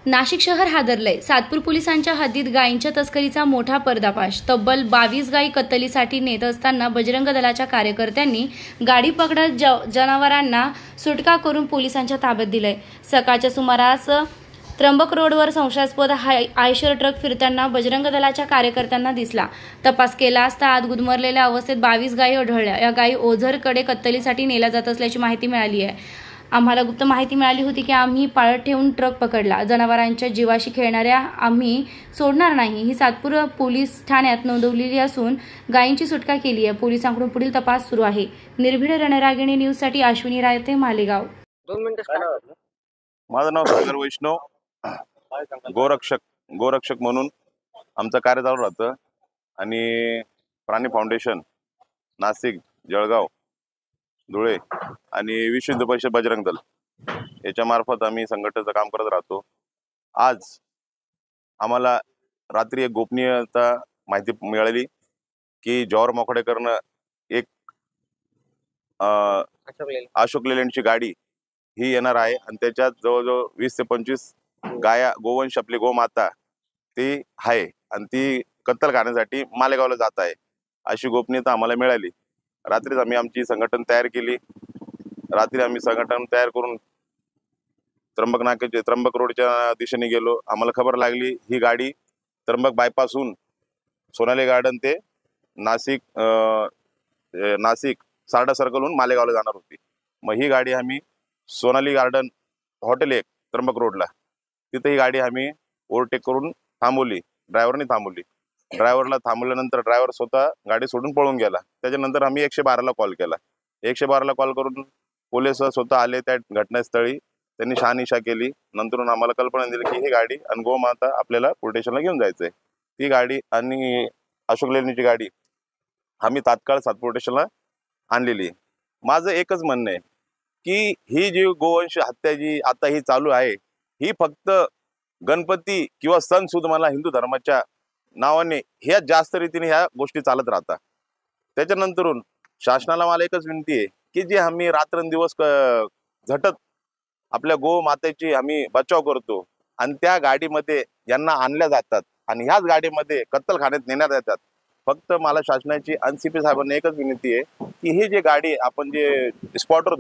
नाशिक शहर हादरलंय। सातपूर पोलिसांच्या हद्दीत गायींच्या तस्करीचा मोठा पर्दाफाश। तब्बल 22 गायी कत्तलीसाठी नेत असताना बजरंग दलाच्या कार्यकर्त्यांनी गाडी पकडत जनावरांना सुटका करून पोलिसांच्या ताब्यात दिलंय। सकाळच्या सुमारास त्र्यंबक रोडवर संशयास्पद आयशर ट्रक फिरताना बजरंग दलाच्या कार्यकर्त्यांना दिसला। तपास केला असता आत गुदमरलेल्या अवस्थेत 22 गायी आढळल्या। या गायी ओझरकडे कत्तलीसाठी नेल्या जात असल्याची माहिती मिळाली आहे। आम्हाला गुप्त माहिती मिळाली होती की आम्ही पाळत ठेवून ट्रक पकडला। जनावरांच्या जीवाशी खेळणाऱ्या आम्ही सोडणार नाही ही सातपूर पोलीस ठाण्यात नोंदवलेली असून गायींची सुटका केली आहे। पोलिसांकडून पुढील तपास सुरू आहे। निर्भीड रणरागिणी न्यूजसाठी अश्विनी रायते, मालेगाव। 2 मिनिटं। माझं नाव सागर वैष्णव, गोरक्षक म्हणून आमचं कार्य चालू राहतं। आणि प्राणी फाउंडेशन नाशिक, जळगाव, धुळे आणि विश्व हिंदू परिषद बजरंग दल याच्या मार्फत आम्ही संघटनेचं काम करत राहतो। आज आम्हाला रात्री एक गोपनीयता माहिती मिळाली की जवाहर मोखडेकरनं एक अशोक लेलँडची गाडी ही येणार आहे आणि त्याच्यात जवळजवळ 20 ते 25 गाया, गोवंश, आपली गोमाता ती आहे आणि ती कत्तल करण्यासाठी मालेगावला जात आहे अशी गोपनीयता आम्हाला मिळाली। रात्रीच आम्ही आमची संघटन तयार केली। रात्री आम्ही संघटन तयार करून त्र्यंबक रोडच्या दिशेने गेलो। आम्हाला खबर लागली ही गाडी त्र्यंबक बायपासहून सोनाली गार्डन ते नाशिक सारडा सर्कलहून मालेगावला जाणार होती। मग ही गाडी आम्ही सोनाली गार्डन हॉटेल एक त्र्यंबक रोडला तिथे ही गाडी आम्ही ओव्हरटेक करून थांबवली। ड्रायव्हरने थांबवली। ड्रायव्हरला थांबवल्यानंतर ड्रायव्हर स्वतः गाडी सोडून पळून गेला। त्याच्यानंतर आम्ही 112ला कॉल केला। 112ला कॉल करून पोलीस स्वतः आले त्या घटनास्थळी। त्यांनी शहानिशा केली। नंतर आम्हाला कल्पना दिली की ही गाडी आणि गोमाता आपल्याला पोलीस स्टेशनला घेऊन जायचंय। ती गाडी आणि अशोक लेलँडची गाडी आम्ही तात्काळ सातपूर स्टेशनला आणलेली। माझं एकच म्हणणं आहे की ही जी गोवंश हत्या जी आता ही चालू आहे ही फक्त गणपती किंवा सण सुद मला हिंदू धर्माच्या नावाने ह्या जास्त रीतीने ह्या गोष्टी चालत राहतात। त्याच्यानंतरून शासनाला मला एकच विनंती आहे की जे आम्ही रात्रंदिवस झटत आपल्या गोमातेची आम्ही बचाव करतो आणि त्या गाडीमध्ये यांना आणल्या जातात आणि ह्याच गाडीमध्ये कत्तलखान्यात नेण्यात येतात। फक्त मला शासनाची एनसीपी साहेबांना एकच विनंती आहे की ही जी गाडी आपण जे स्पॉटवर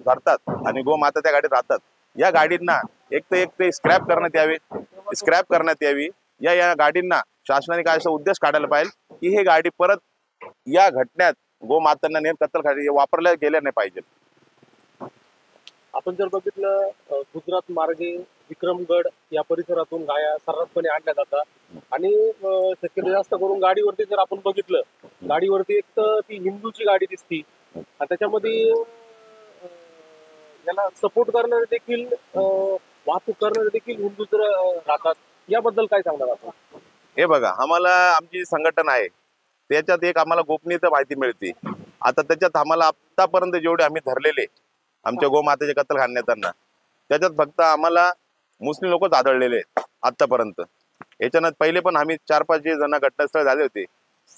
धरतात आणि गोमाता त्या गाडीत राहतात या गाडींना एक ते स्क्रॅप करण्यात यावी। या गाडींना शासनाने काय असा उद्देश काढायला पाहिजे की ही गाडी परत या घटनेत गोमातांना नेम कत्तलखानी वापरल्या गेल्या नाही पाहिजे। आपण जर बघितलं गुजरात मार्गे विक्रमगड या परिसरातून गाया सर्रासपणे आणल्या जातात आणि शक्यतो जास्त करून गाडीवरती जर आपण बघितलं गाडीवरती एक तर ती हिंदूची गाडी दिसती आणि त्याच्यामध्ये याला सपोर्ट करणारे देखील वाहतूक करणारे देखील हिंदू जर राहतात। याबद्दल काय सांगणार आपण? हे बघा, आम्हाला आमची संघटन आहे त्याच्यात एक आम्हाला गोपनीयता माहिती मिळते। आता त्याच्यात आम्हाला आतापर्यंत जेवढे आम्ही धरलेले आमच्या गोमातेचे कत्तलखाने नेताना त्याच्यात फक्त आम्हाला मुस्लिम लोकच आढळलेले आहेत आतापर्यंत। याच्यानं पहिले पण आम्ही 4-5 जे जण घटनास्थळ झाले होते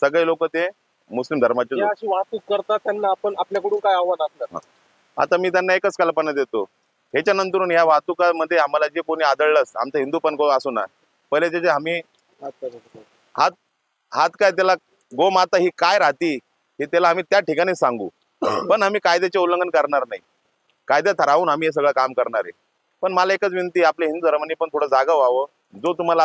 सगळे लोक ते मुस्लिम धर्माचे अशी वाहतूक करतात त्यांना आपण आपल्याकडून काय आव्हान असतं? आता मी त्यांना एकच कल्पना देतो, ह्याच्यानंतरून या वाहतुकामध्ये आम्हाला जे कोणी आढळलंच आमचा हिंदू पण असो ना पहिले त्याचे आम्ही हात काय त्याला गोमाता ही काय राहती हे त्याला आम्ही त्या ठिकाणी सांगू, पण आम्ही कायद्याचे उल्लंघन करणार नाही। कायद्यात राहून आम्ही हे सगळं काम करणार आहे। पण मला एकच विनंती आपल्या हिंदू धर्माने पण थोडं जागा व्हावं। जो तुम्हाला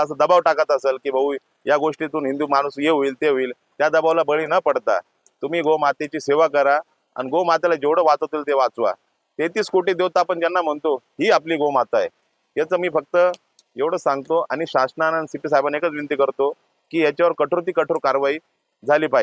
असं दबाव टाकत असेल की भाऊ या गोष्टीतून हिंदू माणूस हे होईल ते होईल त्या दबावाला बळी न पडता तुम्ही गोमातेची सेवा करा आणि गोमातेला जेवढं वाचवतील ते वाचवा। 33 कोटी देवता आपण ज्यांना म्हणतो ही आपली गोमाता आहे याचं मी फक्त एवढं सांगतो आणि शासनानं सीपी साहेबांना एकच विनंती करतो की याच्यावर कठोर कारवाई झाली पाहिजे।